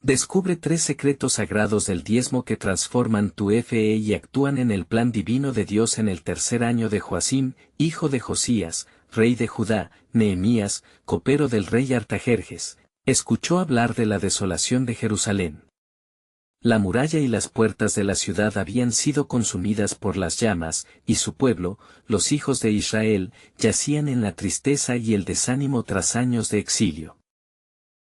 Descubre 3 secretos sagrados del diezmo que transforman tu fe y actúan en el plan divino de Dios en el tercer año de Joacim, hijo de Josías, rey de Judá. Nehemías, copero del rey Artajerjes, escuchó hablar de la desolación de Jerusalén. La muralla y las puertas de la ciudad habían sido consumidas por las llamas, y su pueblo, los hijos de Israel, yacían en la tristeza y el desánimo tras años de exilio.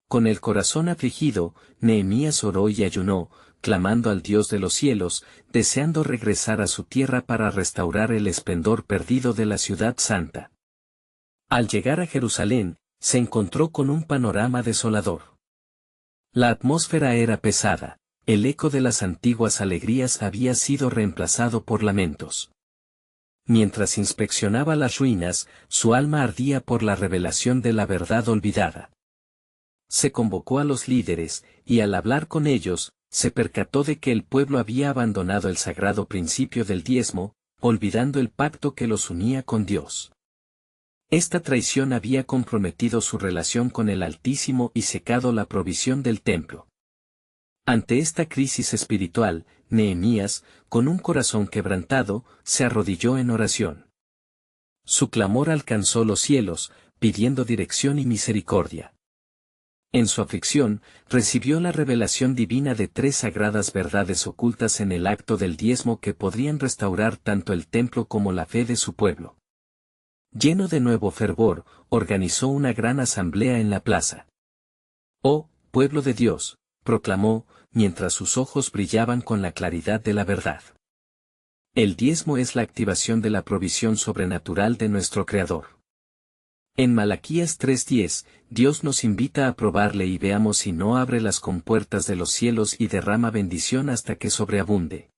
Con el corazón afligido, Nehemías oró y ayunó, clamando al Dios de los cielos, deseando regresar a su tierra para restaurar el esplendor perdido de la ciudad santa. Al llegar a Jerusalén, se encontró con un panorama desolador. La atmósfera era pesada, el eco de las antiguas alegrías había sido reemplazado por lamentos. Mientras inspeccionaba las ruinas, su alma ardía por la revelación de la verdad olvidada. Se convocó a los líderes, y al hablar con ellos, se percató de que el pueblo había abandonado el sagrado principio del diezmo, olvidando el pacto que los unía con Dios. Esta traición había comprometido su relación con el Altísimo y secado la provisión del templo. Ante esta crisis espiritual, Nehemías, con un corazón quebrantado, se arrodilló en oración. Su clamor alcanzó los cielos, pidiendo dirección y misericordia. En su aflicción, recibió la revelación divina de 3 sagradas verdades ocultas en el acto del diezmo que podrían restaurar tanto el templo como la fe de su pueblo. Lleno de nuevo fervor, organizó una gran asamblea en la plaza. «Oh, pueblo de Dios», proclamó, mientras sus ojos brillaban con la claridad de la verdad. El diezmo es la activación de la provisión sobrenatural de nuestro Creador. En Malaquías 3:10, Dios nos invita a probarle y veamos si no abre las compuertas de los cielos y derrama bendición hasta que sobreabunde.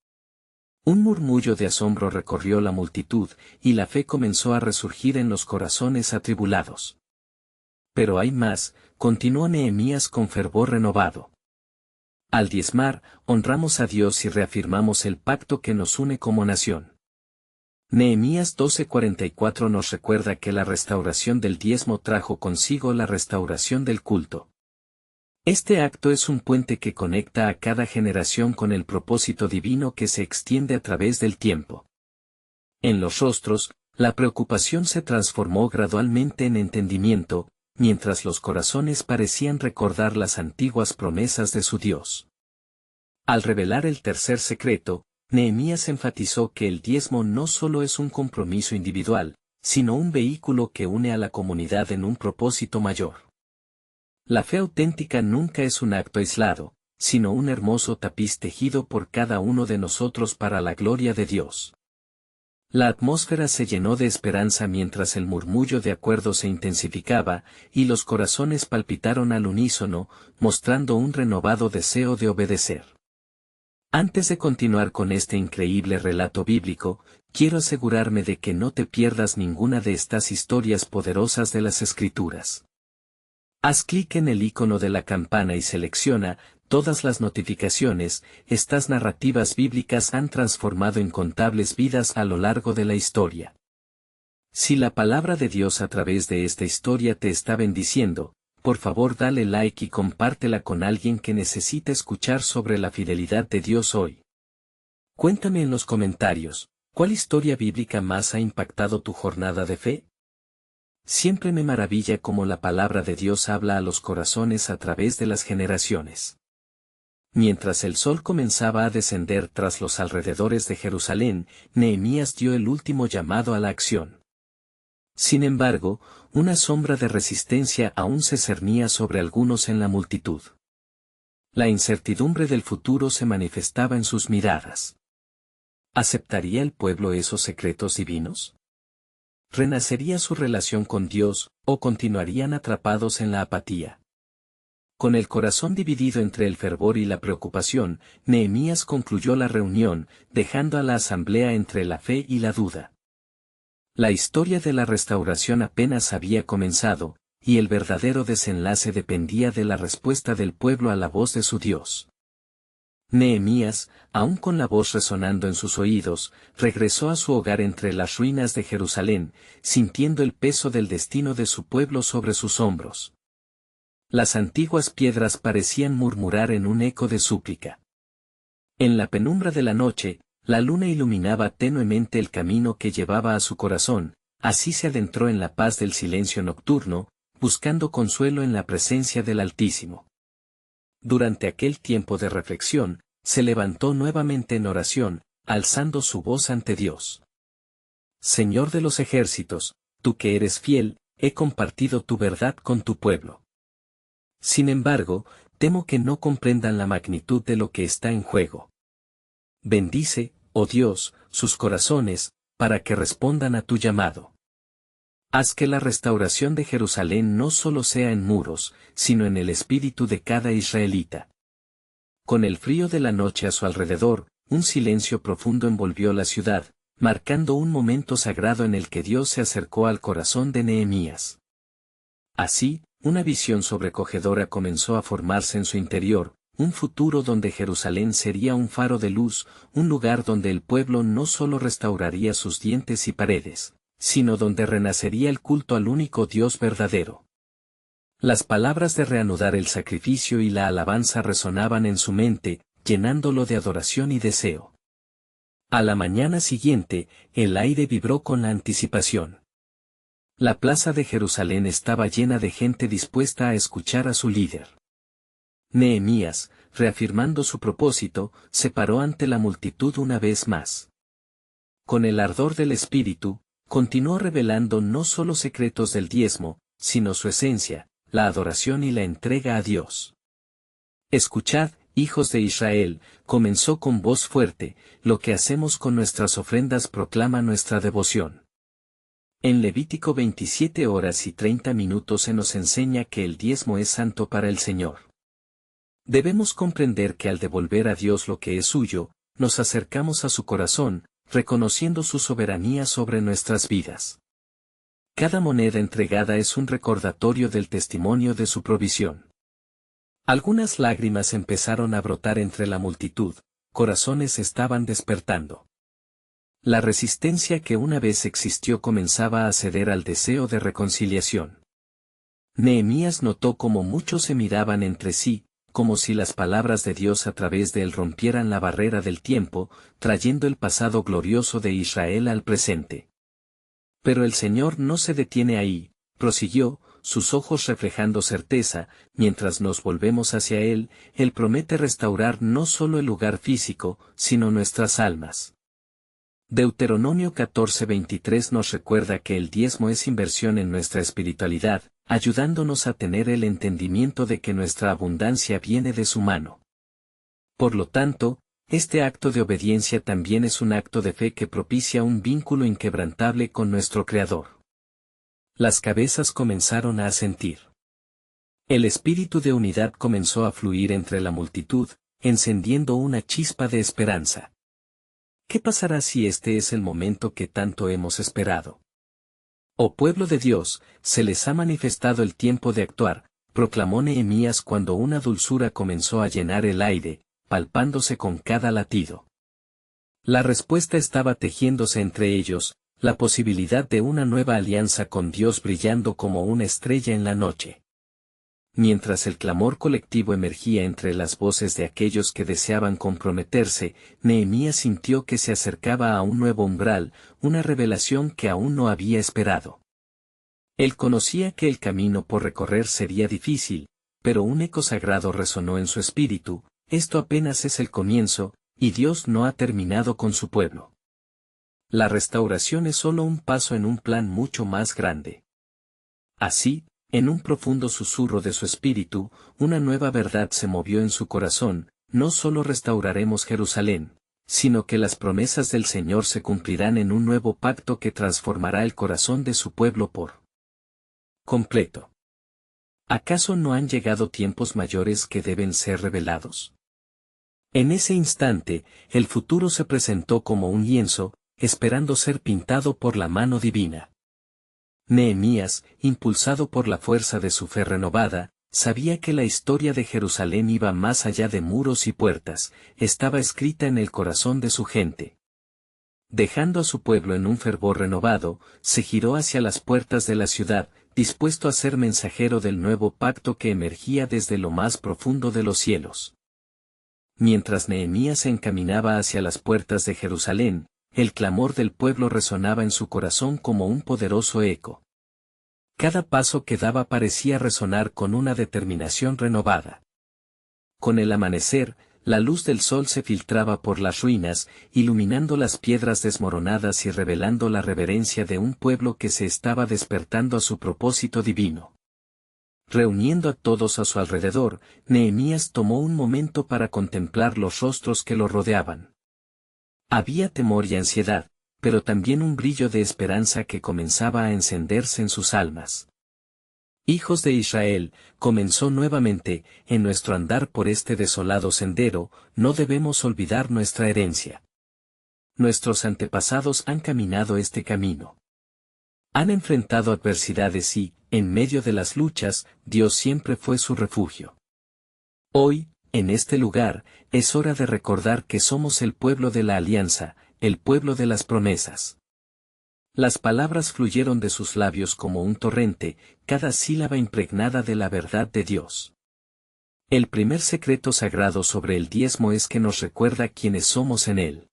Un murmullo de asombro recorrió la multitud, y la fe comenzó a resurgir en los corazones atribulados. Pero hay más, continuó Nehemías con fervor renovado. Al diezmar, honramos a Dios y reafirmamos el pacto que nos une como nación. Nehemías 12:44 nos recuerda que la restauración del diezmo trajo consigo la restauración del culto. Este acto es un puente que conecta a cada generación con el propósito divino que se extiende a través del tiempo. En los rostros, la preocupación se transformó gradualmente en entendimiento, mientras los corazones parecían recordar las antiguas promesas de su Dios. Al revelar el tercer secreto, Nehemías enfatizó que el diezmo no solo es un compromiso individual, sino un vehículo que une a la comunidad en un propósito mayor. La fe auténtica nunca es un acto aislado, sino un hermoso tapiz tejido por cada uno de nosotros para la gloria de Dios. La atmósfera se llenó de esperanza mientras el murmullo de acuerdo se intensificaba, y los corazones palpitaron al unísono, mostrando un renovado deseo de obedecer. Antes de continuar con este increíble relato bíblico, quiero asegurarme de que no te pierdas ninguna de estas historias poderosas de las Escrituras. Haz clic en el icono de la campana y selecciona todas las notificaciones. Estas narrativas bíblicas han transformado incontables vidas a lo largo de la historia. Si la palabra de Dios a través de esta historia te está bendiciendo, por favor dale like y compártela con alguien que necesite escuchar sobre la fidelidad de Dios hoy. Cuéntame en los comentarios, ¿cuál historia bíblica más ha impactado tu jornada de fe? Siempre me maravilla cómo la palabra de Dios habla a los corazones a través de las generaciones. Mientras el sol comenzaba a descender tras los alrededores de Jerusalén, Nehemías dio el último llamado a la acción. Sin embargo, una sombra de resistencia aún se cernía sobre algunos en la multitud. La incertidumbre del futuro se manifestaba en sus miradas. ¿Aceptaría el pueblo esos secretos divinos? ¿Renacería su relación con Dios, o continuarían atrapados en la apatía? Con el corazón dividido entre el fervor y la preocupación, Nehemías concluyó la reunión, dejando a la asamblea entre la fe y la duda. La historia de la restauración apenas había comenzado, y el verdadero desenlace dependía de la respuesta del pueblo a la voz de su Dios. Nehemías, aún con la voz resonando en sus oídos, regresó a su hogar entre las ruinas de Jerusalén, sintiendo el peso del destino de su pueblo sobre sus hombros. Las antiguas piedras parecían murmurar en un eco de súplica. En la penumbra de la noche, la luna iluminaba tenuemente el camino que llevaba a su corazón, así se adentró en la paz del silencio nocturno, buscando consuelo en la presencia del Altísimo. Durante aquel tiempo de reflexión, se levantó nuevamente en oración, alzando su voz ante Dios. Señor de los ejércitos, tú que eres fiel, he compartido tu verdad con tu pueblo. Sin embargo, temo que no comprendan la magnitud de lo que está en juego. Bendice, oh Dios, sus corazones, para que respondan a tu llamado. Haz que la restauración de Jerusalén no solo sea en muros, sino en el espíritu de cada israelita. Con el frío de la noche a su alrededor, un silencio profundo envolvió la ciudad, marcando un momento sagrado en el que Dios se acercó al corazón de Nehemías. Así, una visión sobrecogedora comenzó a formarse en su interior, un futuro donde Jerusalén sería un faro de luz, un lugar donde el pueblo no solo restauraría sus dientes y paredes, sino donde renacería el culto al único Dios verdadero. Las palabras de reanudar el sacrificio y la alabanza resonaban en su mente, llenándolo de adoración y deseo. A la mañana siguiente, el aire vibró con la anticipación. La plaza de Jerusalén estaba llena de gente dispuesta a escuchar a su líder. Nehemías, reafirmando su propósito, se paró ante la multitud una vez más. Con el ardor del espíritu, continuó revelando no solo secretos del diezmo, sino su esencia, la adoración y la entrega a Dios. Escuchad, hijos de Israel, comenzó con voz fuerte, lo que hacemos con nuestras ofrendas proclama nuestra devoción. En Levítico 27:30 se nos enseña que el diezmo es santo para el Señor. Debemos comprender que al devolver a Dios lo que es suyo, nos acercamos a su corazón, reconociendo su soberanía sobre nuestras vidas. Cada moneda entregada es un recordatorio del testimonio de su provisión. Algunas lágrimas empezaron a brotar entre la multitud, corazones estaban despertando. La resistencia que una vez existió comenzaba a ceder al deseo de reconciliación. Nehemías notó cómo muchos se miraban entre sí, como si las palabras de Dios a través de él rompieran la barrera del tiempo, trayendo el pasado glorioso de Israel al presente. Pero el Señor no se detiene ahí, prosiguió, sus ojos reflejando certeza, mientras nos volvemos hacia Él, Él promete restaurar no solo el lugar físico, sino nuestras almas. Deuteronomio 14:23 nos recuerda que el diezmo es inversión en nuestra espiritualidad, ayudándonos a tener el entendimiento de que nuestra abundancia viene de su mano. Por lo tanto, este acto de obediencia también es un acto de fe que propicia un vínculo inquebrantable con nuestro Creador. Las cabezas comenzaron a asentir. El espíritu de unidad comenzó a fluir entre la multitud, encendiendo una chispa de esperanza. ¿Qué pasará si este es el momento que tanto hemos esperado? Oh pueblo de Dios, se les ha manifestado el tiempo de actuar, proclamó Nehemías cuando una dulzura comenzó a llenar el aire, palpándose con cada latido. La respuesta estaba tejiéndose entre ellos, la posibilidad de una nueva alianza con Dios brillando como una estrella en la noche. Mientras el clamor colectivo emergía entre las voces de aquellos que deseaban comprometerse, Nehemías sintió que se acercaba a un nuevo umbral, una revelación que aún no había esperado. Él conocía que el camino por recorrer sería difícil, pero un eco sagrado resonó en su espíritu: esto apenas es el comienzo, y Dios no ha terminado con su pueblo. La restauración es solo un paso en un plan mucho más grande. Así, en un profundo susurro de su espíritu, una nueva verdad se movió en su corazón: no solo restauraremos Jerusalén, sino que las promesas del Señor se cumplirán en un nuevo pacto que transformará el corazón de su pueblo por completo. ¿Acaso no han llegado tiempos mayores que deben ser revelados? En ese instante, el futuro se presentó como un lienzo, esperando ser pintado por la mano divina. Nehemías, impulsado por la fuerza de su fe renovada, sabía que la historia de Jerusalén iba más allá de muros y puertas, estaba escrita en el corazón de su gente. Dejando a su pueblo en un fervor renovado, se giró hacia las puertas de la ciudad, dispuesto a ser mensajero del nuevo pacto que emergía desde lo más profundo de los cielos. Mientras Nehemías se encaminaba hacia las puertas de Jerusalén, el clamor del pueblo resonaba en su corazón como un poderoso eco. Cada paso que daba parecía resonar con una determinación renovada. Con el amanecer, la luz del sol se filtraba por las ruinas, iluminando las piedras desmoronadas y revelando la reverencia de un pueblo que se estaba despertando a su propósito divino. Reuniendo a todos a su alrededor, Nehemías tomó un momento para contemplar los rostros que lo rodeaban. Había temor y ansiedad, pero también un brillo de esperanza que comenzaba a encenderse en sus almas. Hijos de Israel, comenzó nuevamente, en nuestro andar por este desolado sendero, no debemos olvidar nuestra herencia. Nuestros antepasados han caminado este camino. Han enfrentado adversidades y, en medio de las luchas, Dios siempre fue su refugio. Hoy, en este lugar, es hora de recordar que somos el pueblo de la alianza, el pueblo de las promesas. Las palabras fluyeron de sus labios como un torrente, cada sílaba impregnada de la verdad de Dios. El primer secreto sagrado sobre el diezmo es que nos recuerda quiénes somos en él.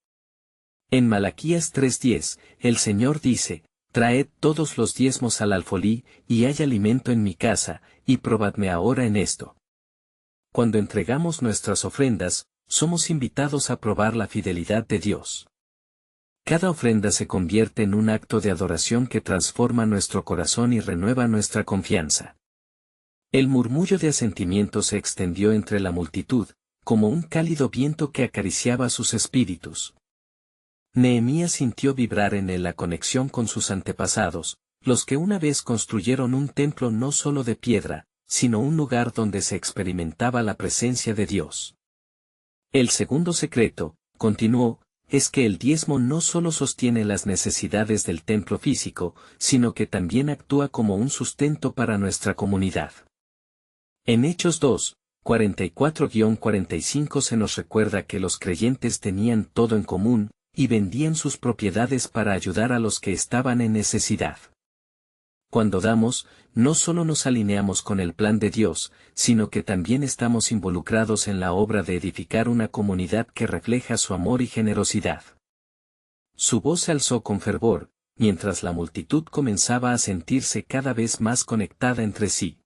En Malaquías 3:10, el Señor dice: «Traed todos los diezmos al alfolí, y hay alimento en mi casa, y probadme ahora en esto». Cuando entregamos nuestras ofrendas, somos invitados a probar la fidelidad de Dios. Cada ofrenda se convierte en un acto de adoración que transforma nuestro corazón y renueva nuestra confianza. El murmullo de asentimiento se extendió entre la multitud, como un cálido viento que acariciaba sus espíritus. Nehemías sintió vibrar en él la conexión con sus antepasados, los que una vez construyeron un templo no solo de piedra, sino un lugar donde se experimentaba la presencia de Dios. El segundo secreto, continuó, es que el diezmo no solo sostiene las necesidades del templo físico, sino que también actúa como un sustento para nuestra comunidad. En Hechos 2, 44-45 se nos recuerda que los creyentes tenían todo en común, y vendían sus propiedades para ayudar a los que estaban en necesidad. Cuando damos, no solo nos alineamos con el plan de Dios, sino que también estamos involucrados en la obra de edificar una comunidad que refleja su amor y generosidad. Su voz se alzó con fervor, mientras la multitud comenzaba a sentirse cada vez más conectada entre sí.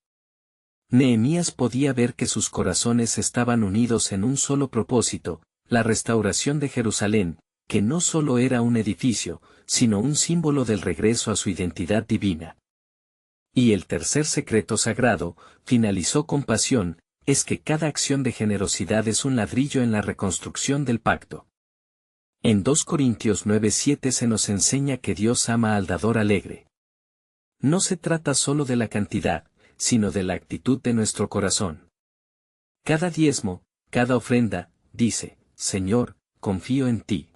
Nehemías podía ver que sus corazones estaban unidos en un solo propósito, la restauración de Jerusalén, que no solo era un edificio, sino un símbolo del regreso a su identidad divina. Y el tercer secreto sagrado, finalizó con pasión, es que cada acción de generosidad es un ladrillo en la reconstrucción del pacto. En 2 Corintios 9:7 se nos enseña que Dios ama al dador alegre. No se trata solo de la cantidad, sino de la actitud de nuestro corazón. Cada diezmo, cada ofrenda, dice: Señor, confío en ti.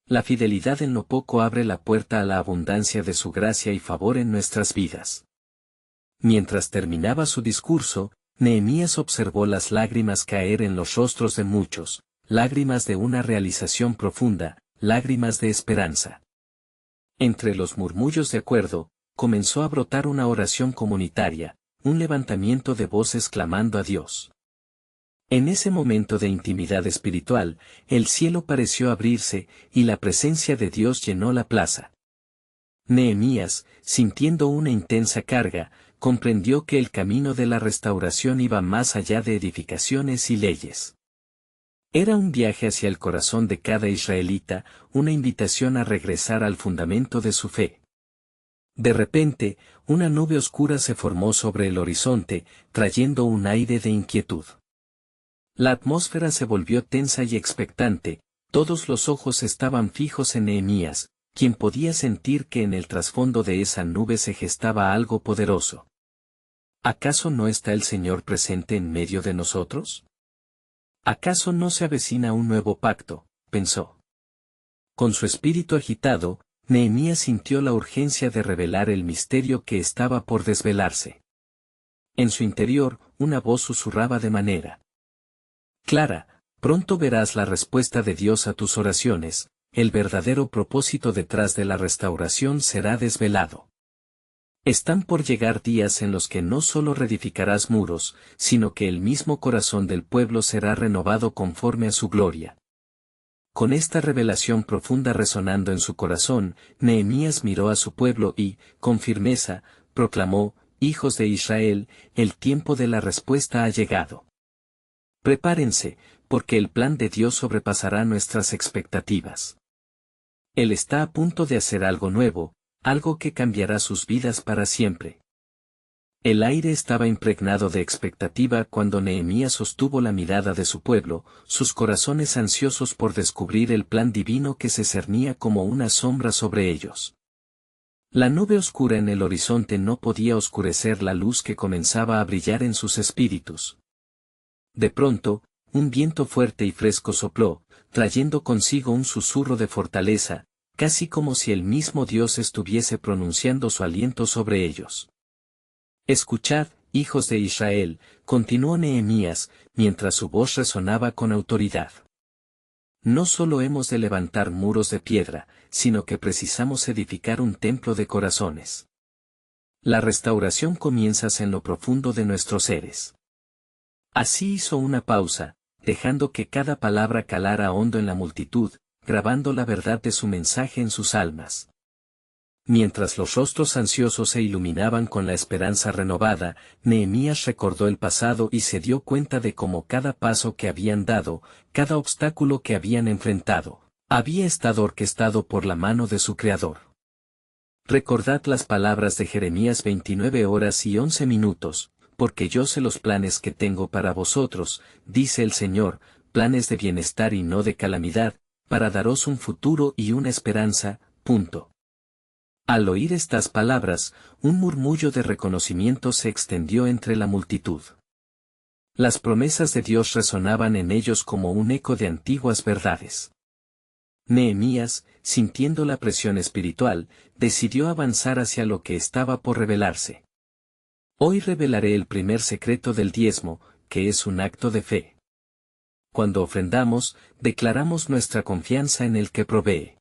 La fidelidad en lo poco abre la puerta a la abundancia de su gracia y favor en nuestras vidas. Mientras terminaba su discurso, Nehemías observó las lágrimas caer en los rostros de muchos, lágrimas de una realización profunda, lágrimas de esperanza. Entre los murmullos de acuerdo, comenzó a brotar una oración comunitaria, un levantamiento de voces clamando a Dios. En ese momento de intimidad espiritual, el cielo pareció abrirse, y la presencia de Dios llenó la plaza. Nehemías, sintiendo una intensa carga, comprendió que el camino de la restauración iba más allá de edificaciones y leyes. Era un viaje hacia el corazón de cada israelita, una invitación a regresar al fundamento de su fe. De repente, una nube oscura se formó sobre el horizonte, trayendo un aire de inquietud. La atmósfera se volvió tensa y expectante, todos los ojos estaban fijos en Nehemías, quien podía sentir que en el trasfondo de esa nube se gestaba algo poderoso. ¿Acaso no está el Señor presente en medio de nosotros? ¿Acaso no se avecina un nuevo pacto?, pensó. Con su espíritu agitado, Nehemías sintió la urgencia de revelar el misterio que estaba por desvelarse. En su interior, una voz susurraba de manera clara: pronto verás la respuesta de Dios a tus oraciones, el verdadero propósito detrás de la restauración será desvelado. Están por llegar días en los que no solo reedificarás muros, sino que el mismo corazón del pueblo será renovado conforme a su gloria. Con esta revelación profunda resonando en su corazón, Nehemías miró a su pueblo y, con firmeza, proclamó: Hijos de Israel, el tiempo de la respuesta ha llegado. Prepárense, porque el plan de Dios sobrepasará nuestras expectativas. Él está a punto de hacer algo nuevo, algo que cambiará sus vidas para siempre. El aire estaba impregnado de expectativa cuando Nehemías sostuvo la mirada de su pueblo, sus corazones ansiosos por descubrir el plan divino que se cernía como una sombra sobre ellos. La nube oscura en el horizonte no podía oscurecer la luz que comenzaba a brillar en sus espíritus. De pronto, un viento fuerte y fresco sopló, trayendo consigo un susurro de fortaleza, casi como si el mismo Dios estuviese pronunciando su aliento sobre ellos. Escuchad, hijos de Israel, continuó Nehemías, mientras su voz resonaba con autoridad. No solo hemos de levantar muros de piedra, sino que precisamos edificar un templo de corazones. La restauración comienza en lo profundo de nuestros seres. Así hizo una pausa, dejando que cada palabra calara hondo en la multitud, grabando la verdad de su mensaje en sus almas. Mientras los rostros ansiosos se iluminaban con la esperanza renovada, Nehemías recordó el pasado y se dio cuenta de cómo cada paso que habían dado, cada obstáculo que habían enfrentado, había estado orquestado por la mano de su Creador. Recordad las palabras de Jeremías 29 horas y 11 minutos, porque yo sé los planes que tengo para vosotros, dice el Señor, planes de bienestar y no de calamidad, para daros un futuro y una esperanza. Al oír estas palabras, un murmullo de reconocimiento se extendió entre la multitud. Las promesas de Dios resonaban en ellos como un eco de antiguas verdades. Nehemías, sintiendo la presión espiritual, decidió avanzar hacia lo que estaba por revelarse. Hoy revelaré el primer secreto del diezmo, que es un acto de fe. Cuando ofrendamos, declaramos nuestra confianza en el que provee.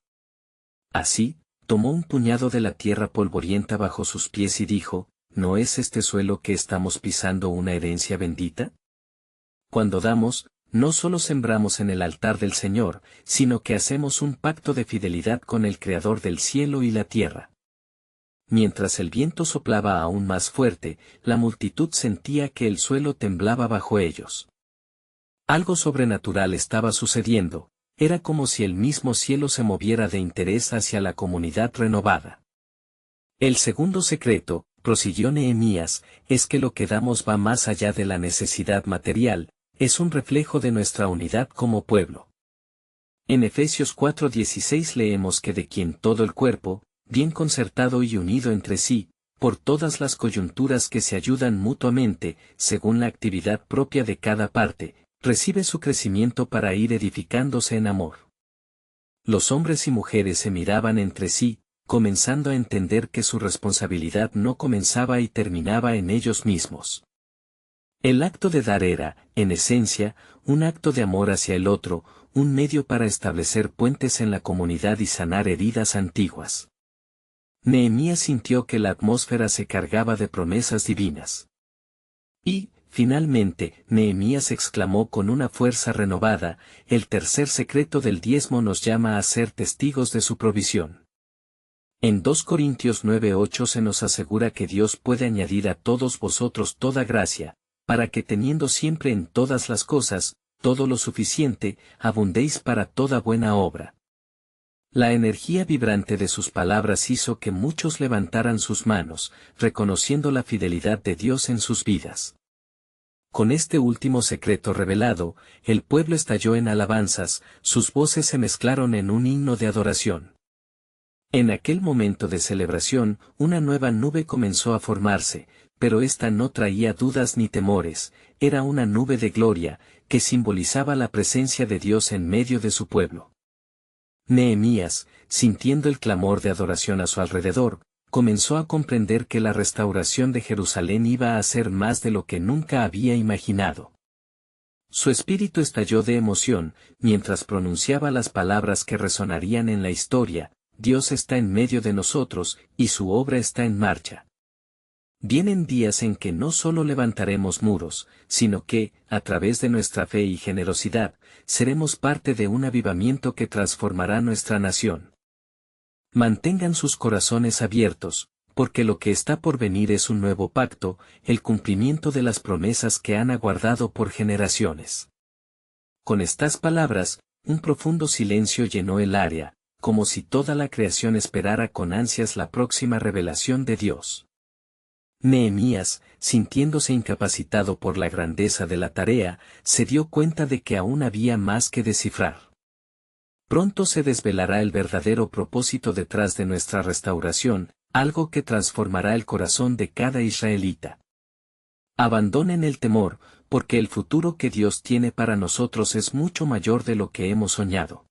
Así, tomó un puñado de la tierra polvorienta bajo sus pies y dijo: ¿No es este suelo que estamos pisando una herencia bendita? Cuando damos, no solo sembramos en el altar del Señor, sino que hacemos un pacto de fidelidad con el Creador del cielo y la tierra. Mientras el viento soplaba aún más fuerte, la multitud sentía que el suelo temblaba bajo ellos. Algo sobrenatural estaba sucediendo. Era como si el mismo cielo se moviera de interés hacia la comunidad renovada. El segundo secreto, prosiguió Nehemías, es que lo que damos va más allá de la necesidad material, es un reflejo de nuestra unidad como pueblo. En Efesios 4:16 leemos que de quien todo el cuerpo, bien concertado y unido entre sí, por todas las coyunturas que se ayudan mutuamente, según la actividad propia de cada parte, recibe su crecimiento para ir edificándose en amor. Los hombres y mujeres se miraban entre sí, comenzando a entender que su responsabilidad no comenzaba y terminaba en ellos mismos. El acto de dar era, en esencia, un acto de amor hacia el otro, un medio para establecer puentes en la comunidad y sanar heridas antiguas. Nehemías sintió que la atmósfera se cargaba de promesas divinas. Y, finalmente, Nehemías exclamó con una fuerza renovada: el tercer secreto del diezmo nos llama a ser testigos de su provisión. En 2 Corintios 9:8 se nos asegura que Dios puede añadir a todos vosotros toda gracia, para que teniendo siempre en todas las cosas, todo lo suficiente, abundéis para toda buena obra. La energía vibrante de sus palabras hizo que muchos levantaran sus manos, reconociendo la fidelidad de Dios en sus vidas. Con este último secreto revelado, el pueblo estalló en alabanzas, sus voces se mezclaron en un himno de adoración. En aquel momento de celebración, una nueva nube comenzó a formarse, pero esta no traía dudas ni temores, era una nube de gloria, que simbolizaba la presencia de Dios en medio de su pueblo. Nehemías, sintiendo el clamor de adoración a su alrededor, comenzó a comprender que la restauración de Jerusalén iba a ser más de lo que nunca había imaginado. Su espíritu estalló de emoción, mientras pronunciaba las palabras que resonarían en la historia: Dios está en medio de nosotros, y su obra está en marcha. Vienen días en que no solo levantaremos muros, sino que, a través de nuestra fe y generosidad, seremos parte de un avivamiento que transformará nuestra nación. Mantengan sus corazones abiertos, porque lo que está por venir es un nuevo pacto, el cumplimiento de las promesas que han aguardado por generaciones. Con estas palabras, un profundo silencio llenó el área, como si toda la creación esperara con ansias la próxima revelación de Dios. Nehemías, sintiéndose incapacitado por la grandeza de la tarea, se dio cuenta de que aún había más que descifrar. Pronto se desvelará el verdadero propósito detrás de nuestra restauración, algo que transformará el corazón de cada israelita. Abandonen el temor, porque el futuro que Dios tiene para nosotros es mucho mayor de lo que hemos soñado.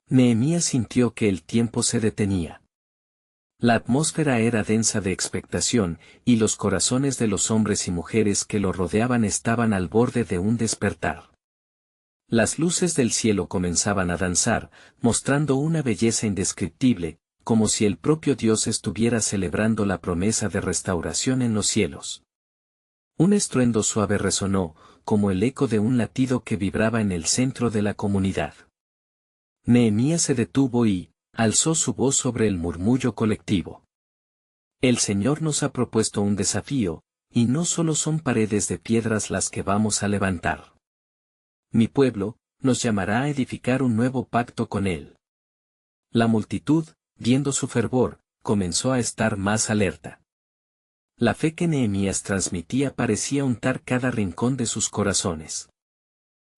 Nehemías sintió que el tiempo se detenía. La atmósfera era densa de expectación, y los corazones de los hombres y mujeres que lo rodeaban estaban al borde de un despertar. Las luces del cielo comenzaban a danzar, mostrando una belleza indescriptible, como si el propio Dios estuviera celebrando la promesa de restauración en los cielos. Un estruendo suave resonó, como el eco de un latido que vibraba en el centro de la comunidad. Nehemías se detuvo y alzó su voz sobre el murmullo colectivo. El Señor nos ha propuesto un desafío, y no solo son paredes de piedras las que vamos a levantar. Mi pueblo nos llamará a edificar un nuevo pacto con Él. La multitud, viendo su fervor, comenzó a estar más alerta. La fe que Nehemías transmitía parecía untar cada rincón de sus corazones.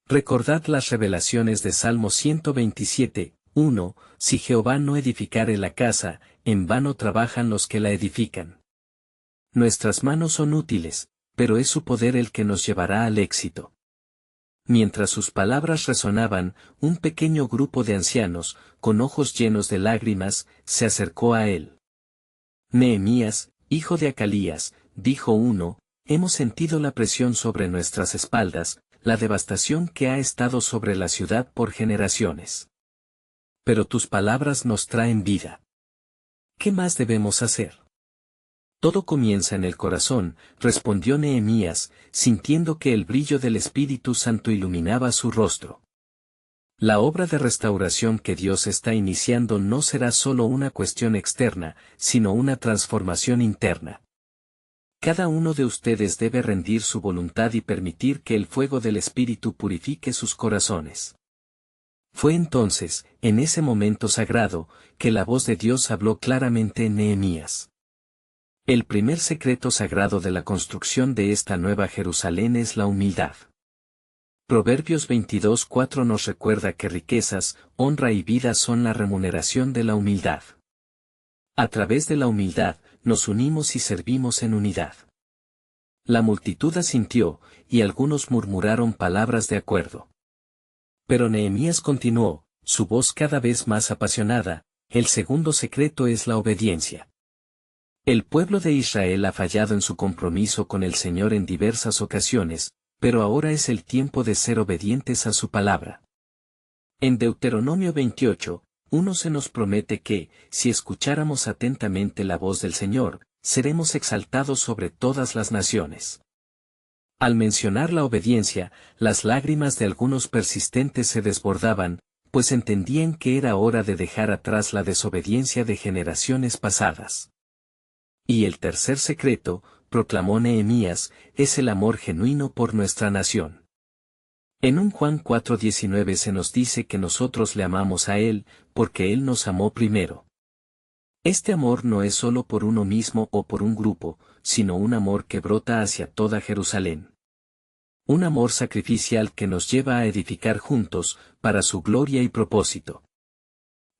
Recordad las revelaciones de Salmo 127, 1, si Jehová no edificare la casa, en vano trabajan los que la edifican. Nuestras manos son útiles, pero es su poder el que nos llevará al éxito. Mientras sus palabras resonaban, un pequeño grupo de ancianos, con ojos llenos de lágrimas, se acercó a él. Nehemías, hijo de Acalías, dijo uno, hemos sentido la presión sobre nuestras espaldas, la devastación que ha estado sobre la ciudad por generaciones. Pero tus palabras nos traen vida. ¿Qué más debemos hacer? Todo comienza en el corazón, respondió Nehemías, sintiendo que el brillo del Espíritu Santo iluminaba su rostro. La obra de restauración que Dios está iniciando no será solo una cuestión externa, sino una transformación interna. Cada uno de ustedes debe rendir su voluntad y permitir que el fuego del Espíritu purifique sus corazones. Fue entonces, en ese momento sagrado, que la voz de Dios habló claramente en Nehemías. El primer secreto sagrado de la construcción de esta nueva Jerusalén es la humildad. Proverbios 22:4 nos recuerda que riquezas, honra y vida son la remuneración de la humildad. A través de la humildad, nos unimos y servimos en unidad. La multitud asintió, y algunos murmuraron palabras de acuerdo. Pero Nehemías continuó, su voz cada vez más apasionada, el segundo secreto es la obediencia. El pueblo de Israel ha fallado en su compromiso con el Señor en diversas ocasiones, pero ahora es el tiempo de ser obedientes a su palabra. En Deuteronomio 28, 1 se nos promete que, si escucháramos atentamente la voz del Señor, seremos exaltados sobre todas las naciones. Al mencionar la obediencia, las lágrimas de algunos persistentes se desbordaban, pues entendían que era hora de dejar atrás la desobediencia de generaciones pasadas. Y el tercer secreto, proclamó Nehemías, es el amor genuino por nuestra nación. En un Juan 4:19 se nos dice que nosotros le amamos a Él, porque Él nos amó primero. Este amor no es solo por uno mismo o por un grupo, sino un amor que brota hacia toda Jerusalén. Un amor sacrificial que nos lleva a edificar juntos, para su gloria y propósito.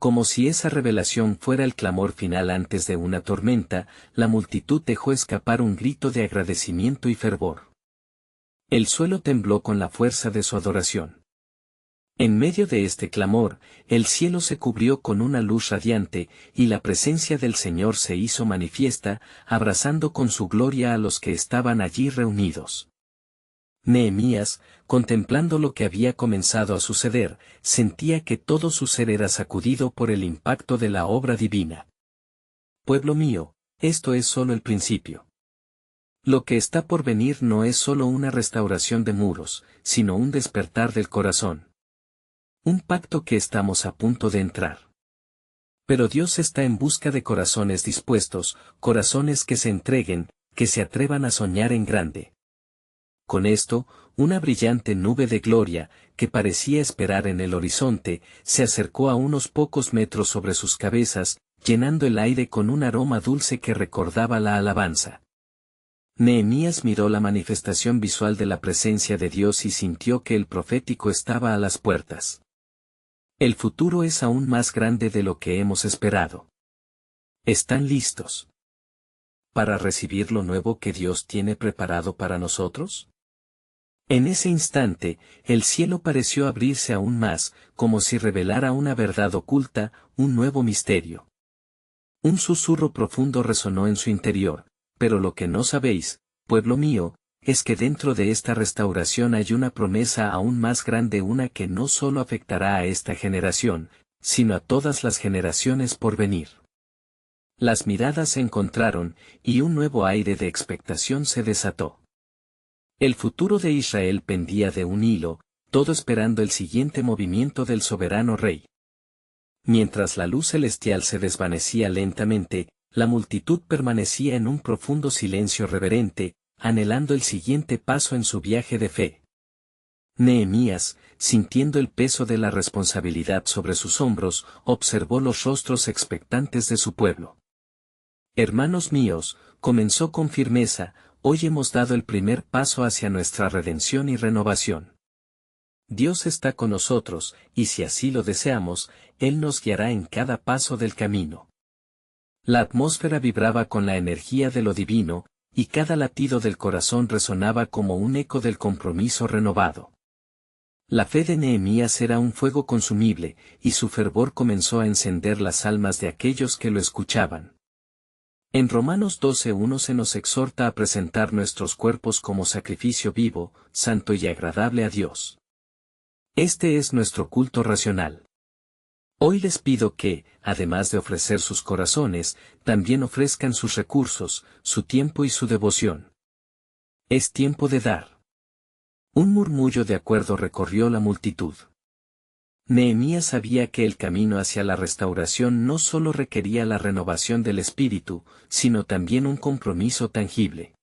Como si esa revelación fuera el clamor final antes de una tormenta, la multitud dejó escapar un grito de agradecimiento y fervor. El suelo tembló con la fuerza de su adoración. En medio de este clamor, el cielo se cubrió con una luz radiante, y la presencia del Señor se hizo manifiesta, abrazando con su gloria a los que estaban allí reunidos. Nehemías, contemplando lo que había comenzado a suceder, sentía que todo su ser era sacudido por el impacto de la obra divina. Pueblo mío, esto es solo el principio. Lo que está por venir no es solo una restauración de muros, sino un despertar del corazón. Un pacto que estamos a punto de entrar. Pero Dios está en busca de corazones dispuestos, corazones que se entreguen, que se atrevan a soñar en grande. Con esto, una brillante nube de gloria, que parecía esperar en el horizonte, se acercó a unos pocos metros sobre sus cabezas, llenando el aire con un aroma dulce que recordaba la alabanza. Nehemías miró la manifestación visual de la presencia de Dios y sintió que el profético estaba a las puertas. El futuro es aún más grande de lo que hemos esperado. ¿Están listos para recibir lo nuevo que Dios tiene preparado para nosotros? En ese instante, el cielo pareció abrirse aún más, como si revelara una verdad oculta, un nuevo misterio. Un susurro profundo resonó en su interior, pero lo que no sabéis, pueblo mío, es que dentro de esta restauración hay una promesa aún más grande, una que no solo afectará a esta generación, sino a todas las generaciones por venir. Las miradas se encontraron, y un nuevo aire de expectación se desató. El futuro de Israel pendía de un hilo, todo esperando el siguiente movimiento del soberano rey. Mientras la luz celestial se desvanecía lentamente, la multitud permanecía en un profundo silencio reverente, anhelando el siguiente paso en su viaje de fe. Nehemías, sintiendo el peso de la responsabilidad sobre sus hombros, observó los rostros expectantes de su pueblo. Hermanos míos, comenzó con firmeza, hoy hemos dado el primer paso hacia nuestra redención y renovación. Dios está con nosotros, y si así lo deseamos, Él nos guiará en cada paso del camino. La atmósfera vibraba con la energía de lo divino, y cada latido del corazón resonaba como un eco del compromiso renovado. La fe de Nehemías era un fuego consumible, y su fervor comenzó a encender las almas de aquellos que lo escuchaban. En Romanos 12:1 se nos exhorta a presentar nuestros cuerpos como sacrificio vivo, santo y agradable a Dios. Este es nuestro culto racional. Hoy les pido que, además de ofrecer sus corazones, también ofrezcan sus recursos, su tiempo y su devoción. Es tiempo de dar. Un murmullo de acuerdo recorrió la multitud. Nehemías sabía que el camino hacia la restauración no solo requería la renovación del espíritu, sino también un compromiso tangible.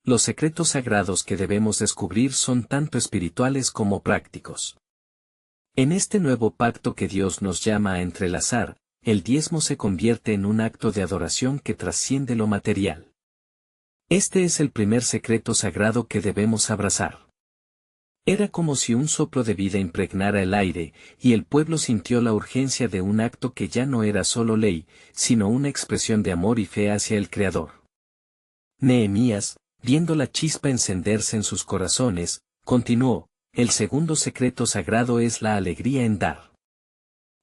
Los secretos sagrados que debemos descubrir son tanto espirituales como prácticos. En este nuevo pacto que Dios nos llama a entrelazar, el diezmo se convierte en un acto de adoración que trasciende lo material. Este es el primer secreto sagrado que debemos abrazar. Era como si un soplo de vida impregnara el aire, y el pueblo sintió la urgencia de un acto que ya no era solo ley, sino una expresión de amor y fe hacia el Creador. Nehemías, viendo la chispa encenderse en sus corazones, continuó: el segundo secreto sagrado es la alegría en dar.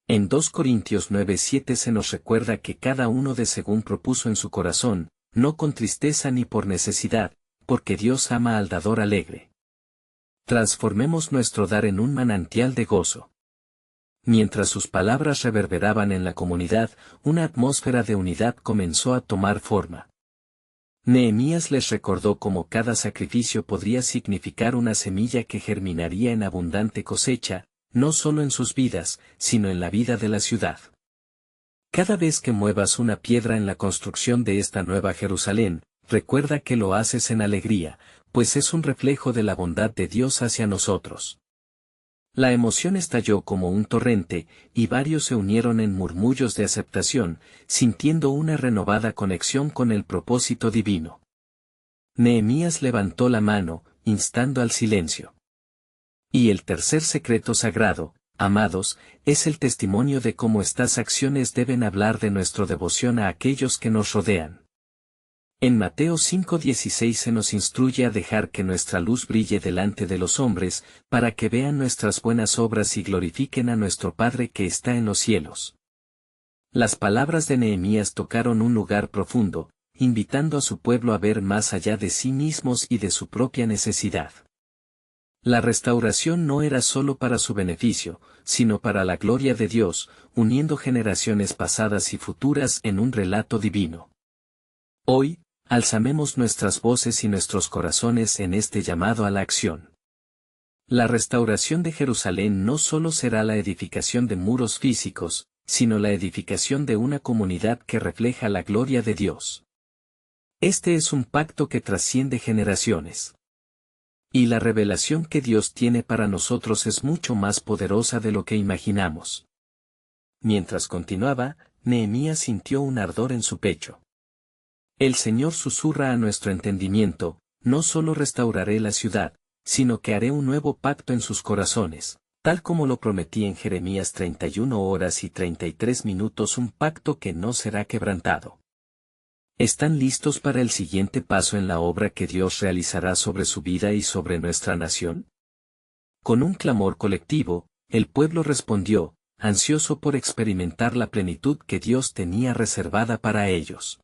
En 2 Corintios 9:7 se nos recuerda que cada uno de según propuso en su corazón, no con tristeza ni por necesidad, porque Dios ama al dador alegre. Transformemos nuestro dar en un manantial de gozo. Mientras sus palabras reverberaban en la comunidad, una atmósfera de unidad comenzó a tomar forma. Nehemías les recordó cómo cada sacrificio podría significar una semilla que germinaría en abundante cosecha, no solo en sus vidas, sino en la vida de la ciudad. Cada vez que muevas una piedra en la construcción de esta nueva Jerusalén, recuerda que lo haces en alegría, pues es un reflejo de la bondad de Dios hacia nosotros. La emoción estalló como un torrente, y varios se unieron en murmullos de aceptación, sintiendo una renovada conexión con el propósito divino. Nehemías levantó la mano, instando al silencio. Y el tercer secreto sagrado, amados, es el testimonio de cómo estas acciones deben hablar de nuestra devoción a aquellos que nos rodean. En Mateo 5:16 se nos instruye a dejar que nuestra luz brille delante de los hombres, para que vean nuestras buenas obras y glorifiquen a nuestro Padre que está en los cielos. Las palabras de Nehemías tocaron un lugar profundo, invitando a su pueblo a ver más allá de sí mismos y de su propia necesidad. La restauración no era solo para su beneficio, sino para la gloria de Dios, uniendo generaciones pasadas y futuras en un relato divino. Hoy, alzamemos nuestras voces y nuestros corazones en este llamado a la acción. La restauración de Jerusalén no solo será la edificación de muros físicos, sino la edificación de una comunidad que refleja la gloria de Dios. Este es un pacto que trasciende generaciones. Y la revelación que Dios tiene para nosotros es mucho más poderosa de lo que imaginamos. Mientras continuaba, Nehemías sintió un ardor en su pecho. El Señor susurra a nuestro entendimiento, no solo restauraré la ciudad, sino que haré un nuevo pacto en sus corazones, tal como lo prometí en Jeremías 31 horas y 33 minutos, un pacto que no será quebrantado. ¿Están listos para el siguiente paso en la obra que Dios realizará sobre su vida y sobre nuestra nación? Con un clamor colectivo, el pueblo respondió, ansioso por experimentar la plenitud que Dios tenía reservada para ellos.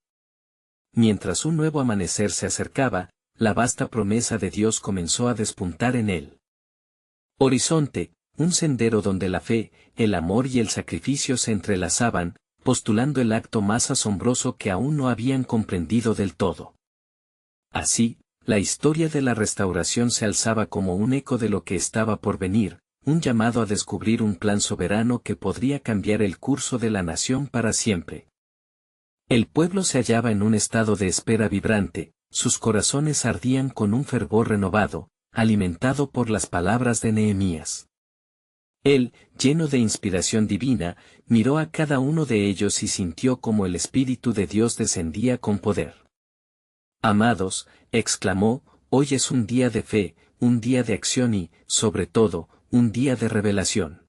Mientras un nuevo amanecer se acercaba, la vasta promesa de Dios comenzó a despuntar en él. Horizonte, un sendero donde la fe, el amor y el sacrificio se entrelazaban, postulando el acto más asombroso que aún no habían comprendido del todo. Así, la historia de la restauración se alzaba como un eco de lo que estaba por venir, un llamado a descubrir un plan soberano que podría cambiar el curso de la nación para siempre. El pueblo se hallaba en un estado de espera vibrante, sus corazones ardían con un fervor renovado, alimentado por las palabras de Nehemías. Él, lleno de inspiración divina, miró a cada uno de ellos y sintió como el Espíritu de Dios descendía con poder. Amados, exclamó, hoy es un día de fe, un día de acción y, sobre todo, un día de revelación.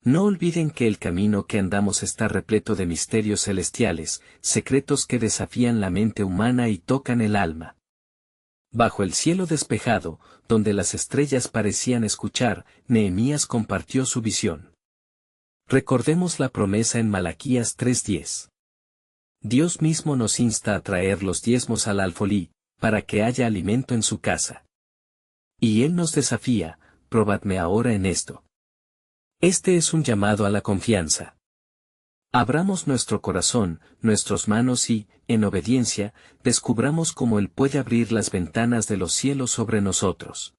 No olviden que el camino que andamos está repleto de misterios celestiales, secretos que desafían la mente humana y tocan el alma. Bajo el cielo despejado, donde las estrellas parecían escuchar, Nehemías compartió su visión. Recordemos la promesa en Malaquías 3:10. Dios mismo nos insta a traer los diezmos al alfolí, para que haya alimento en su casa. Y Él nos desafía, probadme ahora en esto. Este es un llamado a la confianza. Abramos nuestro corazón, nuestras manos y, en obediencia, descubramos cómo Él puede abrir las ventanas de los cielos sobre nosotros.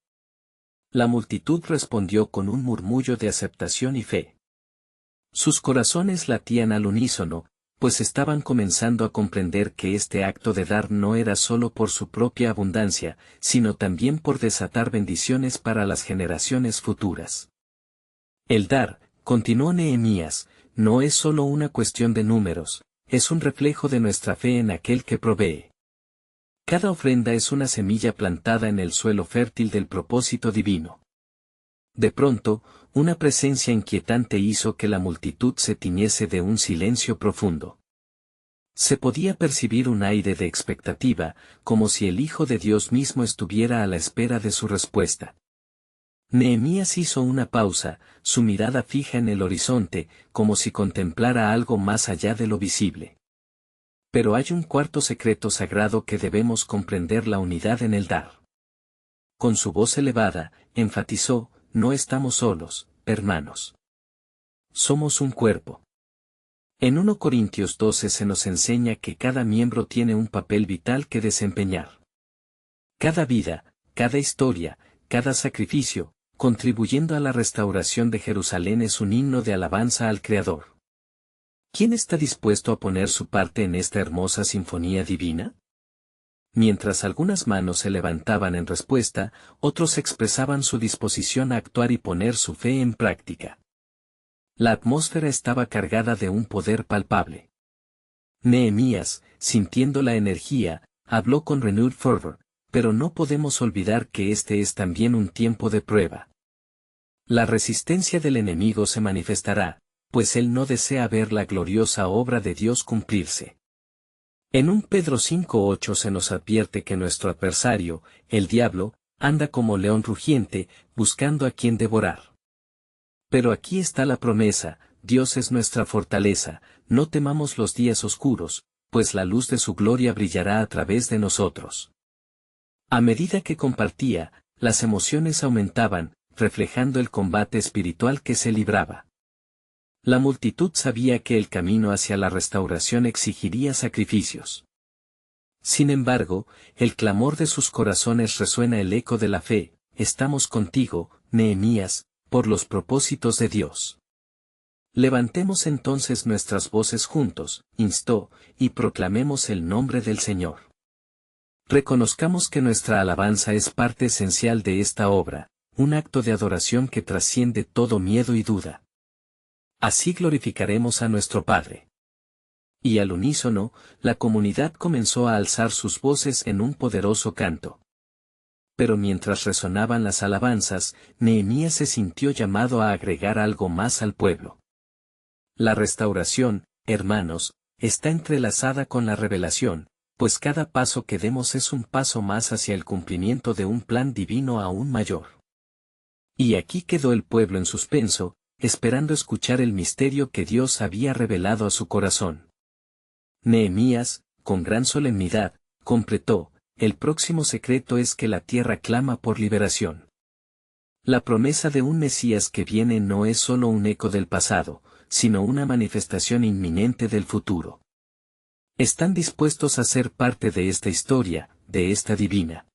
La multitud respondió con un murmullo de aceptación y fe. Sus corazones latían al unísono, pues estaban comenzando a comprender que este acto de dar no era solo por su propia abundancia, sino también por desatar bendiciones para las generaciones futuras. El dar, continuó Nehemías, no es solo una cuestión de números, es un reflejo de nuestra fe en aquel que provee. Cada ofrenda es una semilla plantada en el suelo fértil del propósito divino. De pronto, una presencia inquietante hizo que la multitud se tiñese de un silencio profundo. Se podía percibir un aire de expectativa, como si el Hijo de Dios mismo estuviera a la espera de su respuesta. Nehemías hizo una pausa, su mirada fija en el horizonte, como si contemplara algo más allá de lo visible. Pero hay un cuarto secreto sagrado que debemos comprender: la unidad en el dar. Con su voz elevada, enfatizó, no estamos solos, hermanos. Somos un cuerpo. En 1 Corintios 12 se nos enseña que cada miembro tiene un papel vital que desempeñar. Cada vida, cada historia, cada sacrificio, contribuyendo a la restauración de Jerusalén, es un himno de alabanza al Creador. ¿Quién está dispuesto a poner su parte en esta hermosa sinfonía divina? Mientras algunas manos se levantaban en respuesta, otros expresaban su disposición a actuar y poner su fe en práctica. La atmósfera estaba cargada de un poder palpable. Nehemías, sintiendo la energía, habló con renewed fervor, pero no podemos olvidar que este es también un tiempo de prueba. La resistencia del enemigo se manifestará, pues él no desea ver la gloriosa obra de Dios cumplirse. En 1 Pedro 5:8 se nos advierte que nuestro adversario, el diablo, anda como león rugiente, buscando a quien devorar. Pero aquí está la promesa: Dios es nuestra fortaleza, no temamos los días oscuros, pues la luz de su gloria brillará a través de nosotros. A medida que compartía, las emociones aumentaban, reflejando el combate espiritual que se libraba. La multitud sabía que el camino hacia la restauración exigiría sacrificios. Sin embargo, el clamor de sus corazones resuena el eco de la fe: estamos contigo, Nehemías, por los propósitos de Dios. Levantemos entonces nuestras voces juntos, instó, y proclamemos el nombre del Señor. Reconozcamos que nuestra alabanza es parte esencial de esta obra, un acto de adoración que trasciende todo miedo y duda. Así glorificaremos a nuestro Padre. Y al unísono, la comunidad comenzó a alzar sus voces en un poderoso canto. Pero mientras resonaban las alabanzas, Nehemías se sintió llamado a agregar algo más al pueblo. La restauración, hermanos, está entrelazada con la revelación, pues cada paso que demos es un paso más hacia el cumplimiento de un plan divino aún mayor. Y aquí quedó el pueblo en suspenso, esperando escuchar el misterio que Dios había revelado a su corazón. Nehemías, con gran solemnidad, completó: el próximo secreto es que la tierra clama por liberación. La promesa de un Mesías que viene no es solo un eco del pasado, sino una manifestación inminente del futuro. ¿Están dispuestos a ser parte de esta historia, de esta divina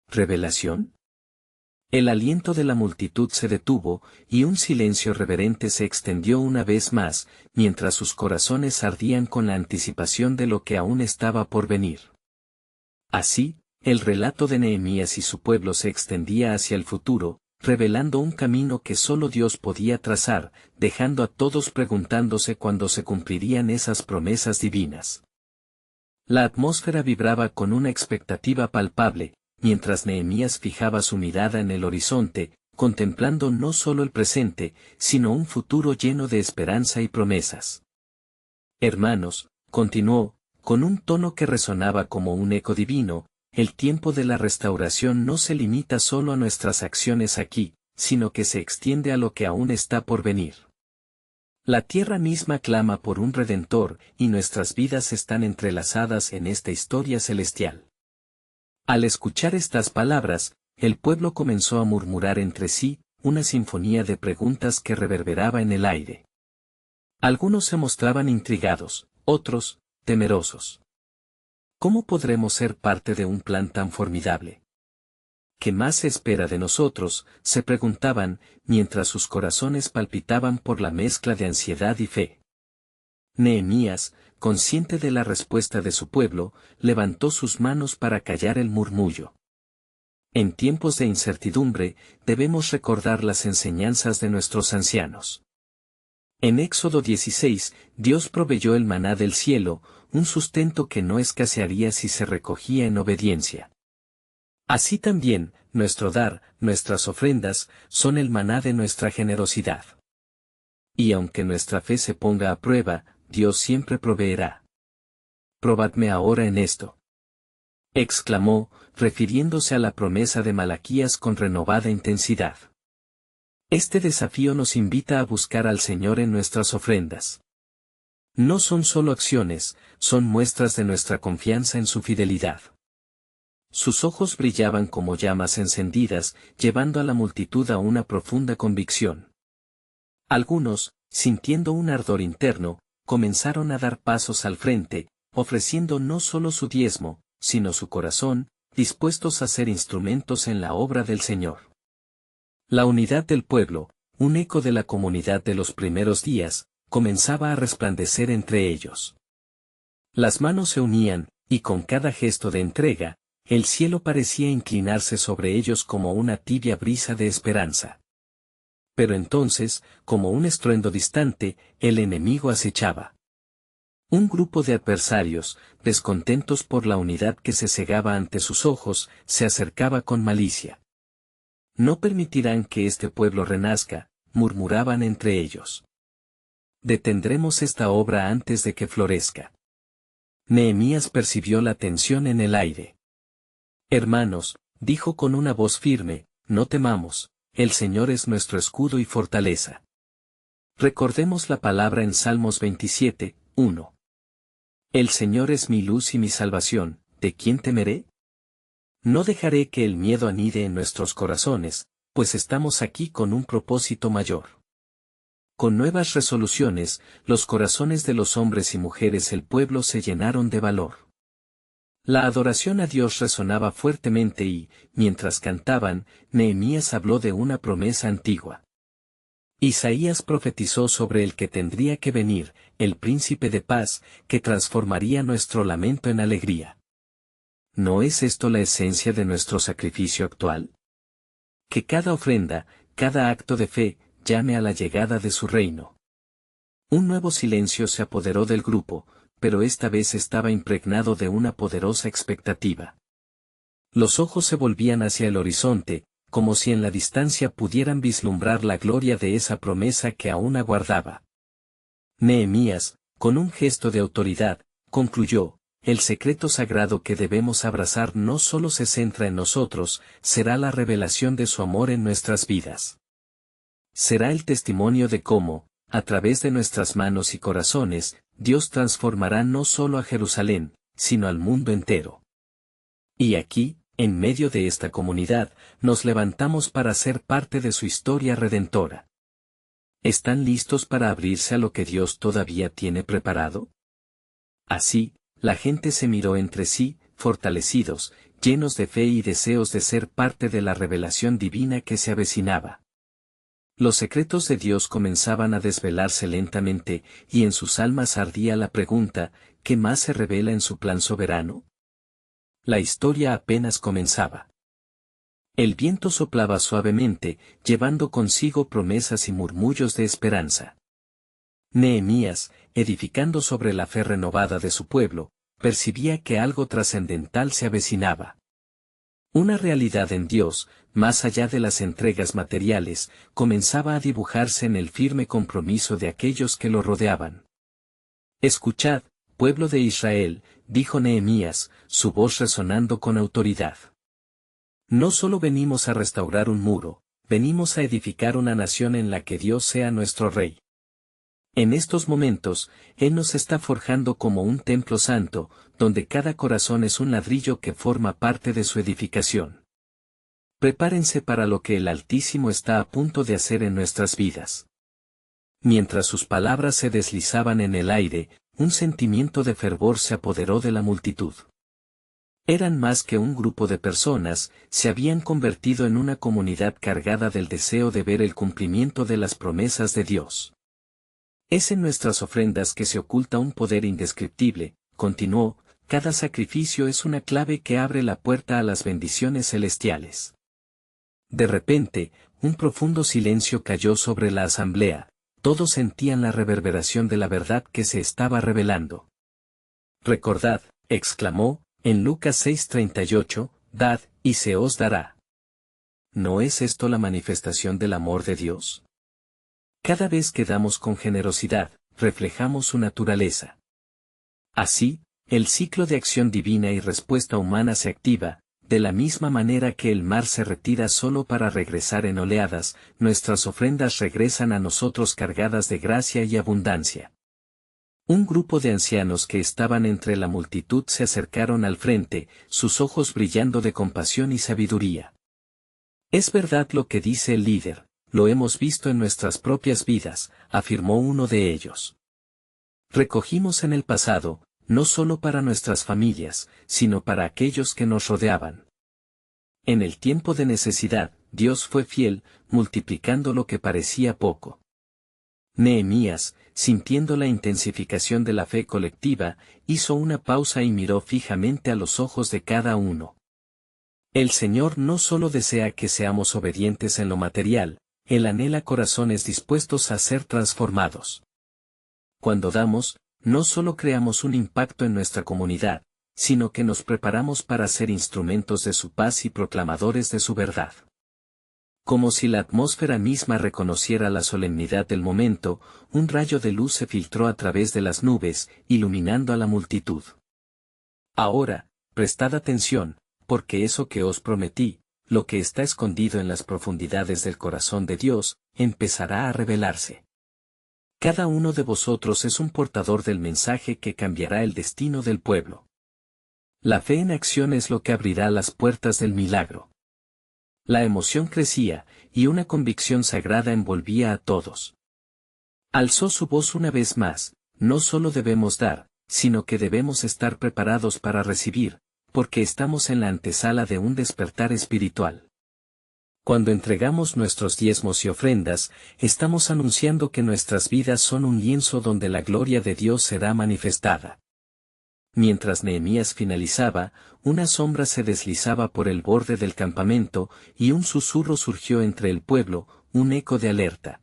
revelación? El aliento de la multitud se detuvo, y un silencio reverente se extendió una vez más, mientras sus corazones ardían con la anticipación de lo que aún estaba por venir. Así, el relato de Nehemías y su pueblo se extendía hacia el futuro, revelando un camino que solo Dios podía trazar, dejando a todos preguntándose cuándo se cumplirían esas promesas divinas. La atmósfera vibraba con una expectativa palpable, mientras Nehemías fijaba su mirada en el horizonte, contemplando no solo el presente, sino un futuro lleno de esperanza y promesas. Hermanos, continuó, con un tono que resonaba como un eco divino, el tiempo de la restauración no se limita solo a nuestras acciones aquí, sino que se extiende a lo que aún está por venir. La tierra misma clama por un Redentor, y nuestras vidas están entrelazadas en esta historia celestial. Al escuchar estas palabras, el pueblo comenzó a murmurar entre sí, una sinfonía de preguntas que reverberaba en el aire. Algunos se mostraban intrigados, otros, temerosos. ¿Cómo podremos ser parte de un plan tan formidable? ¿Qué más se espera de nosotros?, se preguntaban, mientras sus corazones palpitaban por la mezcla de ansiedad y fe. Nehemías, consciente de la respuesta de su pueblo, levantó sus manos para callar el murmullo. En tiempos de incertidumbre, debemos recordar las enseñanzas de nuestros ancianos. En Éxodo 16, Dios proveyó el maná del cielo, un sustento que no escasearía si se recogía en obediencia. Así también, nuestro dar, nuestras ofrendas, son el maná de nuestra generosidad. Y aunque nuestra fe se ponga a prueba, Dios siempre proveerá. Probadme ahora en esto, exclamó, refiriéndose a la promesa de Malaquías con renovada intensidad. Este desafío nos invita a buscar al Señor en nuestras ofrendas. No son solo acciones, son muestras de nuestra confianza en su fidelidad. Sus ojos brillaban como llamas encendidas, llevando a la multitud a una profunda convicción. Algunos, sintiendo un ardor interno, comenzaron a dar pasos al frente, ofreciendo no solo su diezmo, sino su corazón, dispuestos a ser instrumentos en la obra del Señor. La unidad del pueblo, un eco de la comunidad de los primeros días, comenzaba a resplandecer entre ellos. Las manos se unían, y con cada gesto de entrega, el cielo parecía inclinarse sobre ellos como una tibia brisa de esperanza. Pero entonces, como un estruendo distante, el enemigo acechaba. Un grupo de adversarios, descontentos por la unidad que se cegaba ante sus ojos, se acercaba con malicia. No permitirán que este pueblo renazca, murmuraban entre ellos. Detendremos esta obra antes de que florezca. Nehemías percibió la tensión en el aire. Hermanos, dijo con una voz firme, no temamos, el Señor es nuestro escudo y fortaleza. Recordemos la palabra en Salmos 27, 1. El Señor es mi luz y mi salvación, ¿de quién temeré? No dejaré que el miedo anide en nuestros corazones, pues estamos aquí con un propósito mayor. Con nuevas resoluciones, los corazones de los hombres y mujeres del pueblo se llenaron de valor. La adoración a Dios resonaba fuertemente y, mientras cantaban, Nehemías habló de una promesa antigua. Isaías profetizó sobre el que tendría que venir, el príncipe de paz, que transformaría nuestro lamento en alegría. ¿No es esto la esencia de nuestro sacrificio actual? Que cada ofrenda, cada acto de fe, llame a la llegada de su reino. Un nuevo silencio se apoderó del grupo, pero esta vez estaba impregnado de una poderosa expectativa. Los ojos se volvían hacia el horizonte, como si en la distancia pudieran vislumbrar la gloria de esa promesa que aún aguardaba. Nehemías, con un gesto de autoridad, concluyó: el secreto sagrado que debemos abrazar no solo se centra en nosotros, será la revelación de su amor en nuestras vidas. Será el testimonio de cómo, a través de nuestras manos y corazones, Dios transformará no solo a Jerusalén, sino al mundo entero. Y aquí, en medio de esta comunidad, nos levantamos para ser parte de su historia redentora. ¿Están listos para abrirse a lo que Dios todavía tiene preparado? Así, la gente se miró entre sí, fortalecidos, llenos de fe y deseos de ser parte de la revelación divina que se avecinaba. Los secretos de Dios comenzaban a desvelarse lentamente, y en sus almas ardía la pregunta: ¿qué más se revela en su plan soberano? La historia apenas comenzaba. El viento soplaba suavemente, llevando consigo promesas y murmullos de esperanza. Nehemías, edificando sobre la fe renovada de su pueblo, percibía que algo trascendental se avecinaba. Una realidad en Dios, más allá de las entregas materiales, comenzaba a dibujarse en el firme compromiso de aquellos que lo rodeaban. Escuchad, pueblo de Israel, dijo Nehemías, su voz resonando con autoridad. No solo venimos a restaurar un muro, venimos a edificar una nación en la que Dios sea nuestro Rey. En estos momentos, Él nos está forjando como un templo santo, donde cada corazón es un ladrillo que forma parte de su edificación. Prepárense para lo que el Altísimo está a punto de hacer en nuestras vidas. Mientras sus palabras se deslizaban en el aire, un sentimiento de fervor se apoderó de la multitud. Eran más que un grupo de personas, se habían convertido en una comunidad cargada del deseo de ver el cumplimiento de las promesas de Dios. Es en nuestras ofrendas que se oculta un poder indescriptible, continuó: cada sacrificio es una clave que abre la puerta a las bendiciones celestiales. De repente, un profundo silencio cayó sobre la asamblea, todos sentían la reverberación de la verdad que se estaba revelando. Recordad, exclamó, en Lucas 6:38, dad, y se os dará. ¿No es esto la manifestación del amor de Dios? Cada vez que damos con generosidad, reflejamos su naturaleza. Así, el ciclo de acción divina y respuesta humana se activa, de la misma manera que el mar se retira solo para regresar en oleadas, nuestras ofrendas regresan a nosotros cargadas de gracia y abundancia. Un grupo de ancianos que estaban entre la multitud se acercaron al frente, sus ojos brillando de compasión y sabiduría. Es verdad lo que dice el líder. Lo hemos visto en nuestras propias vidas, afirmó uno de ellos. Recogimos en el pasado, no solo para nuestras familias, sino para aquellos que nos rodeaban. En el tiempo de necesidad, Dios fue fiel, multiplicando lo que parecía poco. Nehemías, sintiendo la intensificación de la fe colectiva, hizo una pausa y miró fijamente a los ojos de cada uno. El Señor no solo desea que seamos obedientes en lo material, Él anhela corazones dispuestos a ser transformados. Cuando damos, no solo creamos un impacto en nuestra comunidad, sino que nos preparamos para ser instrumentos de su paz y proclamadores de su verdad. Como si la atmósfera misma reconociera la solemnidad del momento, un rayo de luz se filtró a través de las nubes, iluminando a la multitud. Ahora, prestad atención, porque eso que os prometí, lo que está escondido en las profundidades del corazón de Dios, empezará a revelarse. Cada uno de vosotros es un portador del mensaje que cambiará el destino del pueblo. La fe en acción es lo que abrirá las puertas del milagro. La emoción crecía, y una convicción sagrada envolvía a todos. Alzó su voz una vez más: no solo debemos dar, sino que debemos estar preparados para recibir, porque estamos en la antesala de un despertar espiritual. Cuando entregamos nuestros diezmos y ofrendas, estamos anunciando que nuestras vidas son un lienzo donde la gloria de Dios será manifestada. Mientras Nehemías finalizaba, una sombra se deslizaba por el borde del campamento, y un susurro surgió entre el pueblo, un eco de alerta.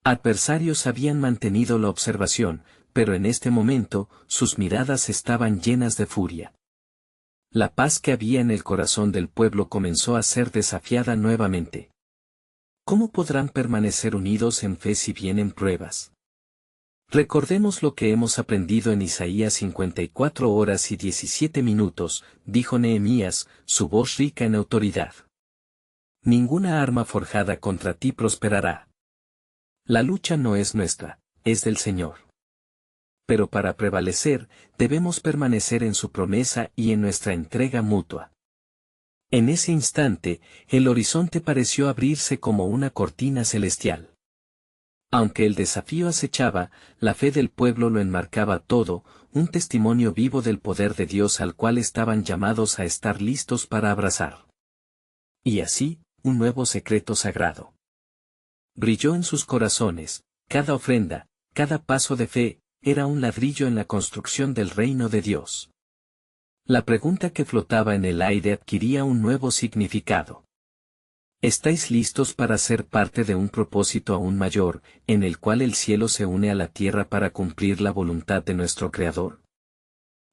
Adversarios habían mantenido la observación, pero en este momento, sus miradas estaban llenas de furia. La paz que había en el corazón del pueblo comenzó a ser desafiada nuevamente. ¿Cómo podrán permanecer unidos en fe si vienen pruebas? Recordemos lo que hemos aprendido en Isaías 54 horas y 17 minutos, dijo Nehemías, su voz rica en autoridad. Ninguna arma forjada contra ti prosperará. La lucha no es nuestra, es del Señor. Pero para prevalecer, debemos permanecer en su promesa y en nuestra entrega mutua. En ese instante, el horizonte pareció abrirse como una cortina celestial. Aunque el desafío acechaba, la fe del pueblo lo enmarcaba todo, un testimonio vivo del poder de Dios al cual estaban llamados a estar listos para abrazar. Y así, un nuevo secreto sagrado brilló en sus corazones. Cada ofrenda, cada paso de fe, era un ladrillo en la construcción del reino de Dios. La pregunta que flotaba en el aire adquiría un nuevo significado. ¿Estáis listos para ser parte de un propósito aún mayor, en el cual el cielo se une a la tierra para cumplir la voluntad de nuestro Creador?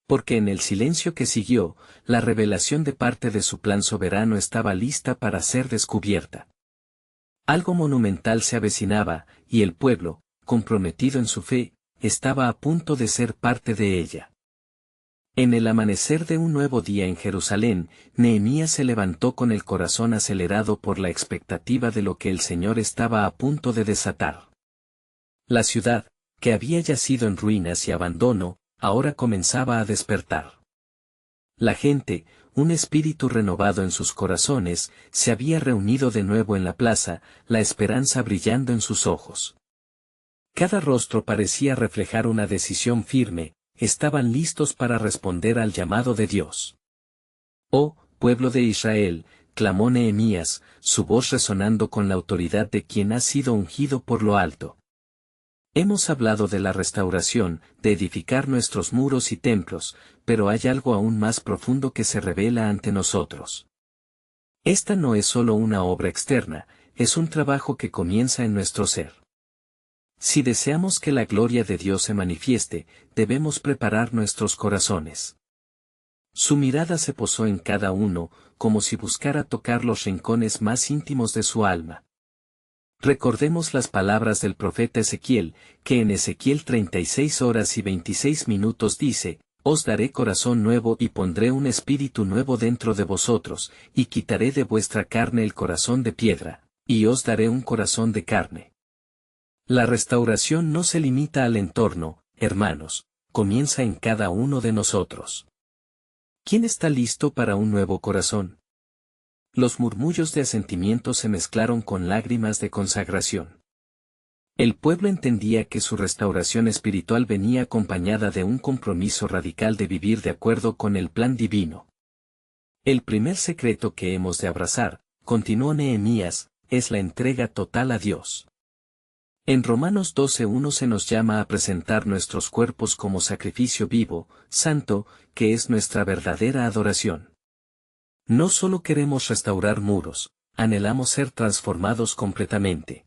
Porque en el silencio que siguió, la revelación de parte de su plan soberano estaba lista para ser descubierta. Algo monumental se avecinaba, y el pueblo, comprometido en su fe, estaba a punto de ser parte de ella. En el amanecer de un nuevo día en Jerusalén, Nehemías se levantó con el corazón acelerado por la expectativa de lo que el Señor estaba a punto de desatar. La ciudad, que había yacido en ruinas y abandono, ahora comenzaba a despertar. La gente, un espíritu renovado en sus corazones, se había reunido de nuevo en la plaza, la esperanza brillando en sus ojos. Cada rostro parecía reflejar una decisión firme, estaban listos para responder al llamado de Dios. Oh, pueblo de Israel, clamó Nehemías, su voz resonando con la autoridad de quien ha sido ungido por lo alto. Hemos hablado de la restauración, de edificar nuestros muros y templos, pero hay algo aún más profundo que se revela ante nosotros. Esta no es solo una obra externa, es un trabajo que comienza en nuestro ser. Si deseamos que la gloria de Dios se manifieste, debemos preparar nuestros corazones. Su mirada se posó en cada uno, como si buscara tocar los rincones más íntimos de su alma. Recordemos las palabras del profeta Ezequiel, que en Ezequiel 36 horas y 26 minutos dice: Os daré corazón nuevo y pondré un espíritu nuevo dentro de vosotros, y quitaré de vuestra carne el corazón de piedra, y os daré un corazón de carne. La restauración no se limita al entorno, hermanos, comienza en cada uno de nosotros. ¿Quién está listo para un nuevo corazón? Los murmullos de asentimiento se mezclaron con lágrimas de consagración. El pueblo entendía que su restauración espiritual venía acompañada de un compromiso radical de vivir de acuerdo con el plan divino. El primer secreto que hemos de abrazar, continuó Nehemías, es la entrega total a Dios. En Romanos 12:1 se nos llama a presentar nuestros cuerpos como sacrificio vivo, santo, que es nuestra verdadera adoración. No solo queremos restaurar muros, anhelamos ser transformados completamente.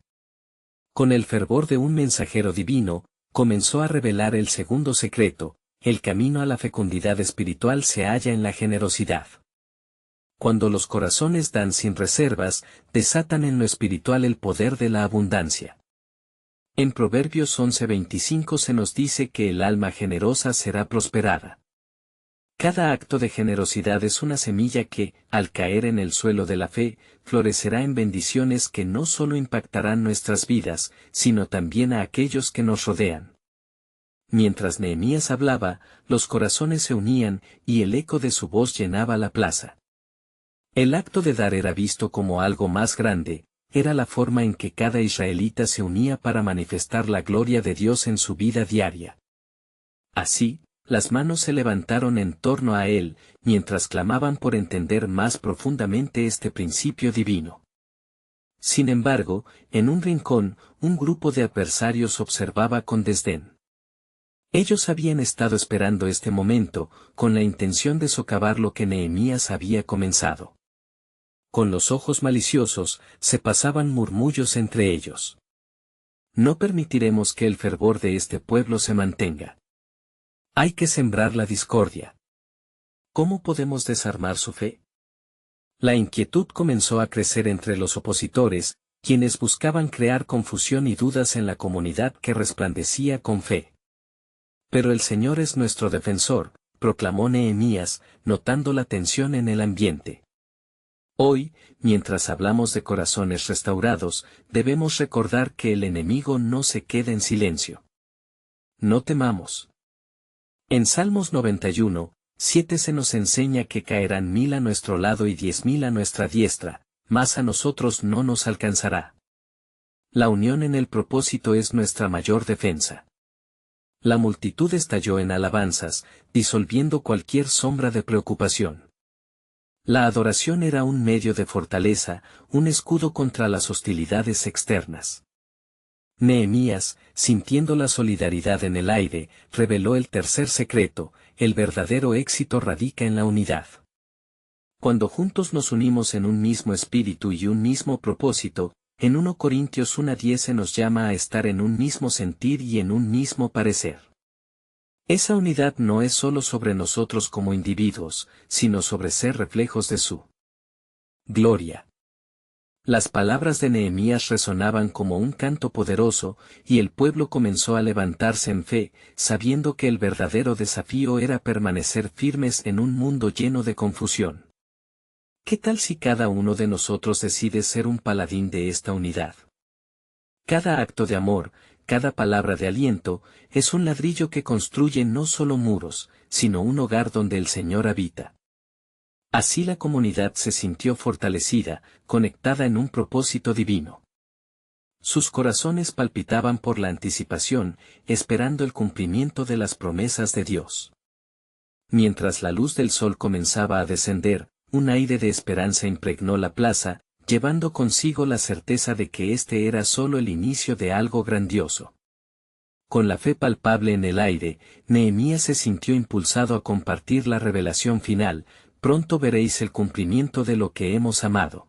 Con el fervor de un mensajero divino, comenzó a revelar el segundo secreto: el camino a la fecundidad espiritual se halla en la generosidad. Cuando los corazones dan sin reservas, desatan en lo espiritual el poder de la abundancia. En Proverbios 11:25 se nos dice que el alma generosa será prosperada. Cada acto de generosidad es una semilla que, al caer en el suelo de la fe, florecerá en bendiciones que no solo impactarán nuestras vidas, sino también a aquellos que nos rodean. Mientras Nehemías hablaba, los corazones se unían, y el eco de su voz llenaba la plaza. El acto de dar era visto como algo más grande, era la forma en que cada israelita se unía para manifestar la gloria de Dios en su vida diaria. Así, las manos se levantaron en torno a él, mientras clamaban por entender más profundamente este principio divino. Sin embargo, en un rincón, un grupo de adversarios observaba con desdén. Ellos habían estado esperando este momento, con la intención de socavar lo que Nehemías había comenzado. Con los ojos maliciosos, se pasaban murmullos entre ellos. No permitiremos que el fervor de este pueblo se mantenga. Hay que sembrar la discordia. ¿Cómo podemos desarmar su fe? La inquietud comenzó a crecer entre los opositores, quienes buscaban crear confusión y dudas en la comunidad que resplandecía con fe. Pero el Señor es nuestro defensor, proclamó Nehemías, notando la tensión en el ambiente. Hoy, mientras hablamos de corazones restaurados, debemos recordar que el enemigo no se queda en silencio. No temamos. En Salmos 91, 7 se nos enseña que caerán 1000 a nuestro lado y 10.000 a nuestra diestra, mas a nosotros no nos alcanzará. La unión en el propósito es nuestra mayor defensa. La multitud estalló en alabanzas, disolviendo cualquier sombra de preocupación. La adoración era un medio de fortaleza, un escudo contra las hostilidades externas. Nehemías, sintiendo la solidaridad en el aire, reveló el tercer secreto: el verdadero éxito radica en la unidad. Cuando juntos nos unimos en un mismo espíritu y un mismo propósito, en 1 Corintios 1:10 se nos llama a estar en un mismo sentir y en un mismo parecer. Esa unidad no es solo sobre nosotros como individuos, sino sobre ser reflejos de su gloria. Las palabras de Nehemías resonaban como un canto poderoso, y el pueblo comenzó a levantarse en fe, sabiendo que el verdadero desafío era permanecer firmes en un mundo lleno de confusión. ¿Qué tal si cada uno de nosotros decide ser un paladín de esta unidad? Cada acto de amor, cada palabra de aliento, es un ladrillo que construye no solo muros, sino un hogar donde el Señor habita. Así la comunidad se sintió fortalecida, conectada en un propósito divino. Sus corazones palpitaban por la anticipación, esperando el cumplimiento de las promesas de Dios. Mientras la luz del sol comenzaba a descender, un aire de esperanza impregnó la plaza, llevando consigo la certeza de que este era solo el inicio de algo grandioso. Con la fe palpable en el aire, Nehemías se sintió impulsado a compartir la revelación final: pronto veréis el cumplimiento de lo que hemos amado.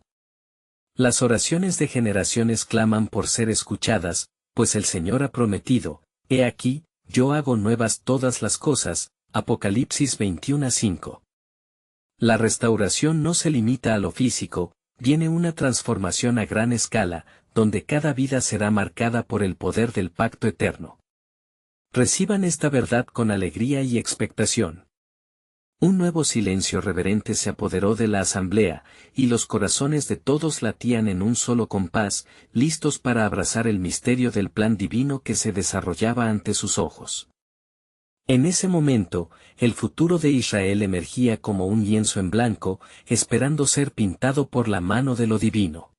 Las oraciones de generaciones claman por ser escuchadas, pues el Señor ha prometido: he aquí, yo hago nuevas todas las cosas. Apocalipsis 21:5. La restauración no se limita a lo físico, viene una transformación a gran escala, donde cada vida será marcada por el poder del pacto eterno. Reciban esta verdad con alegría y expectación. Un nuevo silencio reverente se apoderó de la asamblea, y los corazones de todos latían en un solo compás, listos para abrazar el misterio del plan divino que se desarrollaba ante sus ojos. En ese momento, el futuro de Israel emergía como un lienzo en blanco, esperando ser pintado por la mano de lo divino.